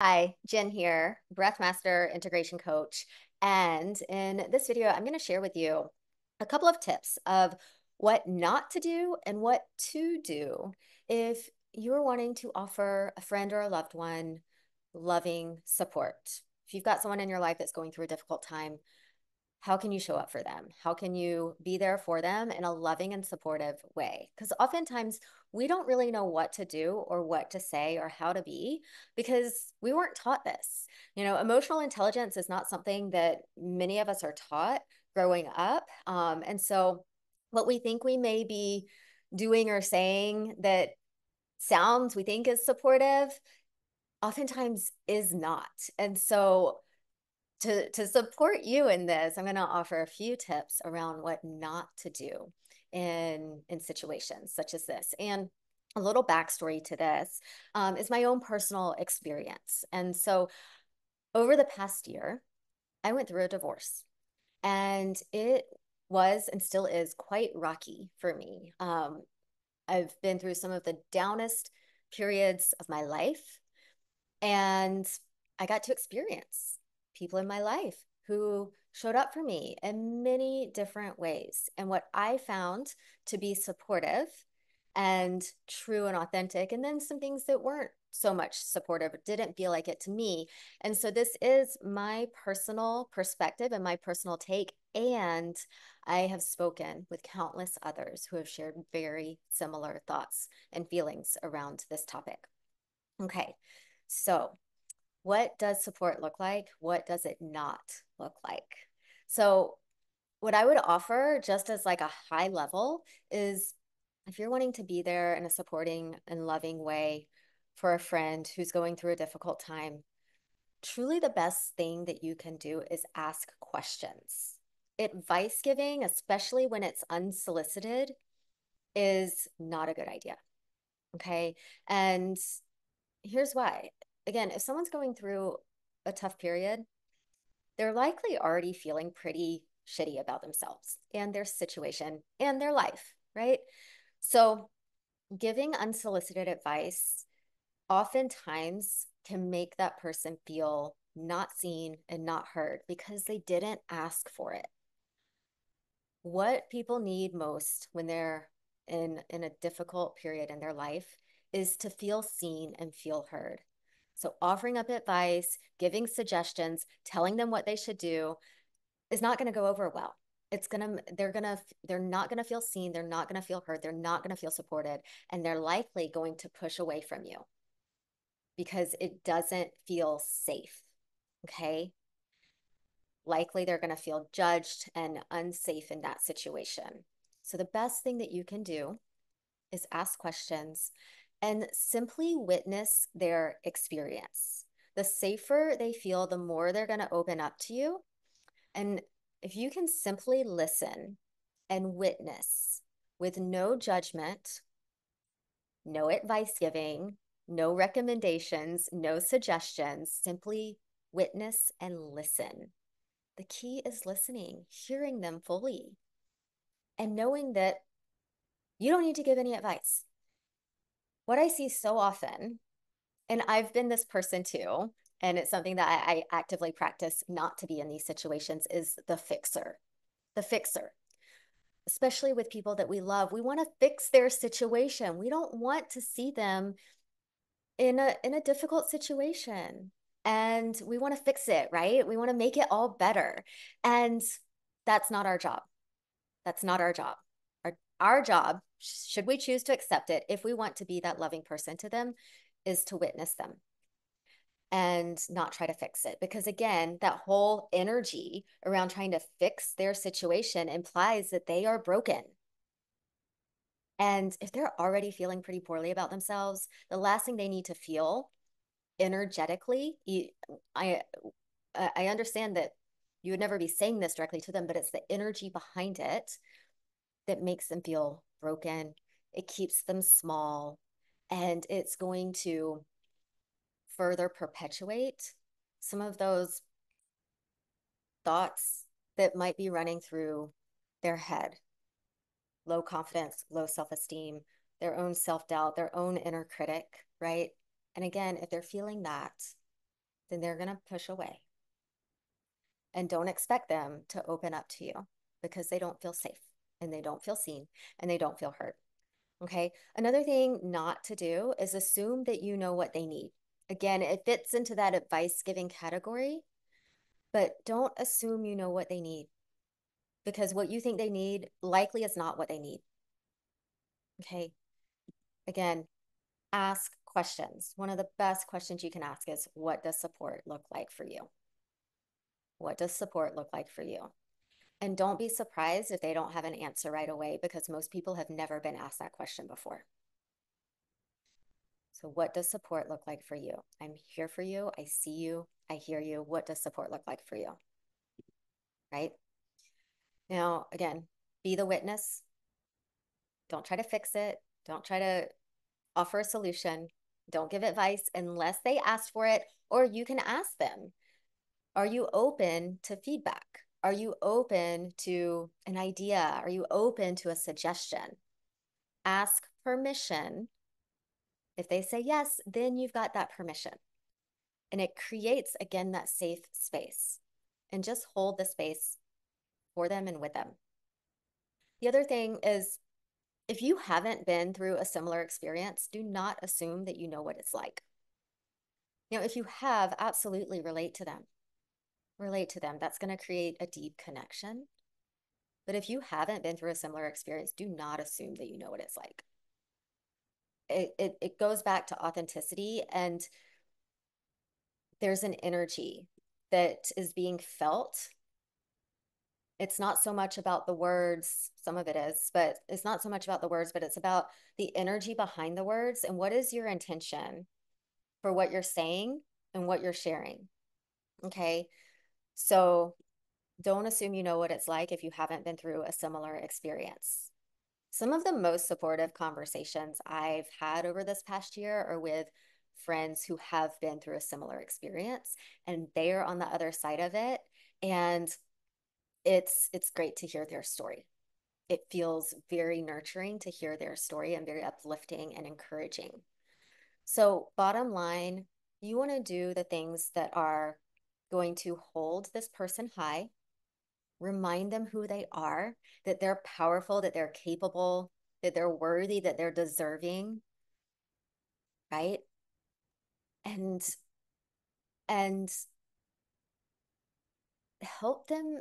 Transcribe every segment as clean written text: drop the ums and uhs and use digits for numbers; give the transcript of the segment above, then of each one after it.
Hi, Jen here, Breath Master Integration Coach. And in this video, I'm going to share with you a couple of tips of what not to do and what to do if you're wanting to offer a friend or a loved one loving support. If you've got someone in your life that's going through a difficult time, how can you show up for them? How can you be there for them in a loving and supportive way? Because oftentimes we don't really know what to do or what to say or how to be because we weren't taught this. Emotional intelligence is not something that many of us are taught growing up. And so what we think we may be doing or saying that sounds we think is supportive oftentimes is not. And so to support you in this, I'm going to offer a few tips around what not to do in situations such as this. And a little backstory to this is my own personal experience. And so over the past year, I went through a divorce, and it was and still is quite rocky for me. I've been through some of the downest periods of my life, and I got to experience people in my life who showed up for me in many different ways. And what I found to be supportive and true and authentic, and then some things that weren't so much supportive, didn't feel like it to me. And so this is my personal perspective and my personal take. And I have spoken with countless others who have shared very similar thoughts and feelings around this topic. Okay, so what does support look like? What does it not look like? So, what I would offer, just as like a high level, is if you're wanting to be there in a supporting and loving way for a friend who's going through a difficult time, truly the best thing that you can do is ask questions. Advice giving, especially when it's unsolicited, is not a good idea. Okay. And here's why. Again, if someone's going through a tough period, they're likely already feeling pretty shitty about themselves and their situation and their life, right? So, giving unsolicited advice oftentimes can make that person feel not seen and not heard because they didn't ask for it. What people need most when they're in a difficult period in their life is to feel seen and feel heard. So offering up advice, giving suggestions, telling them what they should do is not going to go over well. They're not going to feel seen, they're not going to feel heard, they're not going to feel supported, and they're likely going to push away from you because it doesn't feel safe. Okay? Likely they're going to feel judged and unsafe in that situation. So, the best thing that you can do is ask questions and simply witness their experience. The safer they feel, the more they're going to open up to you. And if you can simply listen and witness with no judgment, no advice giving, no recommendations, no suggestions, simply witness and listen. The key is listening, hearing them fully, and knowing that you don't need to give any advice. What I see so often, and I've been this person too, and it's something that I actively practice not to be in these situations, is the fixer. The fixer, especially with people that we love. We want to fix their situation. We don't want to see them in a difficult situation. And we want to fix it, right? We want to make it all better. And that's not our job. That's not our job. Our job, should we choose to accept it, if we want to be that loving person to them, is to witness them and not try to fix it. Because again, that whole energy around trying to fix their situation implies that they are broken. And if they're already feeling pretty poorly about themselves, the last thing they need to feel energetically, I I understand that you would never be saying this directly to them, but it's the energy behind it that makes them feel broken. It keeps them small, and it's going to further perpetuate some of those thoughts that might be running through their head: low confidence, low self esteem, their own self doubt, their own inner critic, right? And again, if they're feeling that, then they're going to push away. And don't expect them to open up to you because they don't feel safe and they don't feel seen and they don't feel heard. Okay. Another thing not to do is assume that you know what they need. Again, it fits into that advice giving category, but don't assume you know what they need because what you think they need likely is not what they need. Okay. Again, ask questions. One of the best questions you can ask is, what does support look like for you? What does support look like for you? And don't be surprised if they don't have an answer right away because most people have never been asked that question before. So, what does support look like for you? I'm here for you. I see you. I hear you. What does support look like for you? Right? Now, again, be the witness. Don't try to fix it. Don't try to offer a solution. Don't give advice unless they ask for it, or you can ask them. Are you open to feedback? Are you open to an idea? Are you open to a suggestion? Ask permission. If they say yes, then you've got that permission. And it creates, again, that safe space. And just hold the space for them and with them. The other thing is, if you haven't been through a similar experience, do not assume that you know what it's like. If you have, absolutely relate to them. Relate to them. That's going to create a deep connection. But if you haven't been through a similar experience, do not assume that you know what it's like. It goes back to authenticity, and there's an energy that is being felt. It's not so much about the words, some of it is, but it's not so much about the words, but it's about the energy behind the words and what is your intention for what you're saying and what you're sharing. Okay. So don't assume you know what it's like if you haven't been through a similar experience. Some of the most supportive conversations I've had over this past year are with friends who have been through a similar experience and they're on the other side of it. And it's great to hear their story. It feels very nurturing to hear their story and very uplifting and encouraging. So, bottom line, you want to do the things that are going to hold this person high, remind them who they are, that they're powerful, that they're capable, that they're worthy, that they're deserving, right? And and help them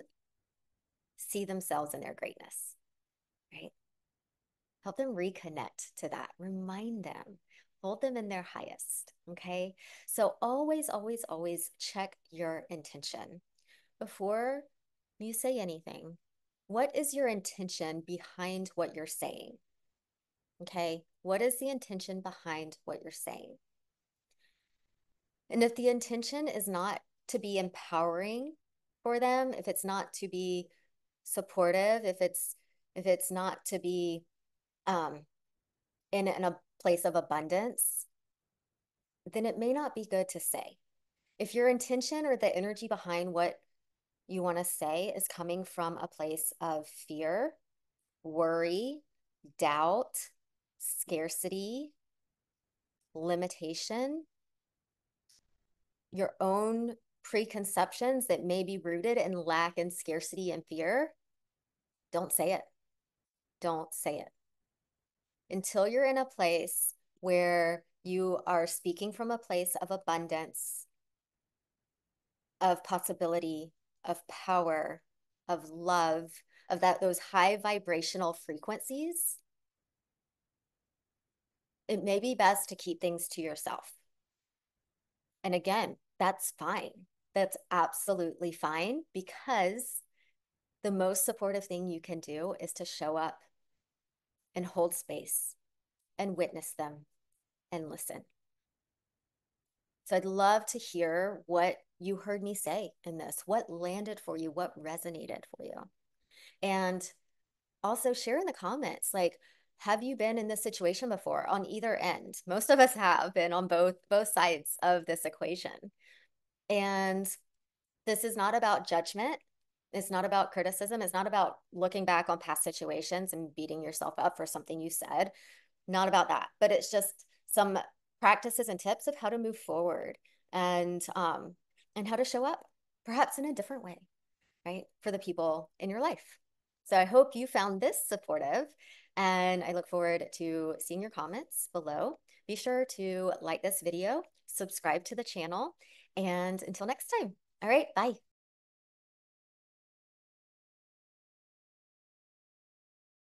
see themselves in their greatness, right? Help them reconnect to that. Remind them, hold them in their highest. Okay. So always, always, always check your intention before you say anything. What is your intention behind what you're saying? Okay. What is the intention behind what you're saying? And if the intention is not to be empowering for them, if it's not to be supportive, if it's not to be um, in a place of abundance, then it may not be good to say. If your intention or the energy behind what you want to say is coming from a place of fear, worry, doubt, scarcity, limitation, your own preconceptions that may be rooted in lack and scarcity and fear, don't say it. Don't say it. Until you're in a place where you are speaking from a place of abundance, of possibility, of power, of love, of those high vibrational frequencies, it may be best to keep things to yourself. And again, that's fine. That's absolutely fine because the most supportive thing you can do is to show up and hold space and witness them and listen. So I'd love to hear what you heard me say in this, what landed for you, what resonated for you. And also share in the comments, like, have you been in this situation before on either end? Most of us have been on both sides of this equation. And this is not about judgment. It's not about criticism. It's not about looking back on past situations and beating yourself up for something you said. Not about that, but it's just some practices and tips of how to move forward and and how to show up, perhaps in a different way, right, for the people in your life. So I hope you found this supportive, and I look forward to seeing your comments below. Be sure to like this video, subscribe to the channel, and until next time. All right, bye.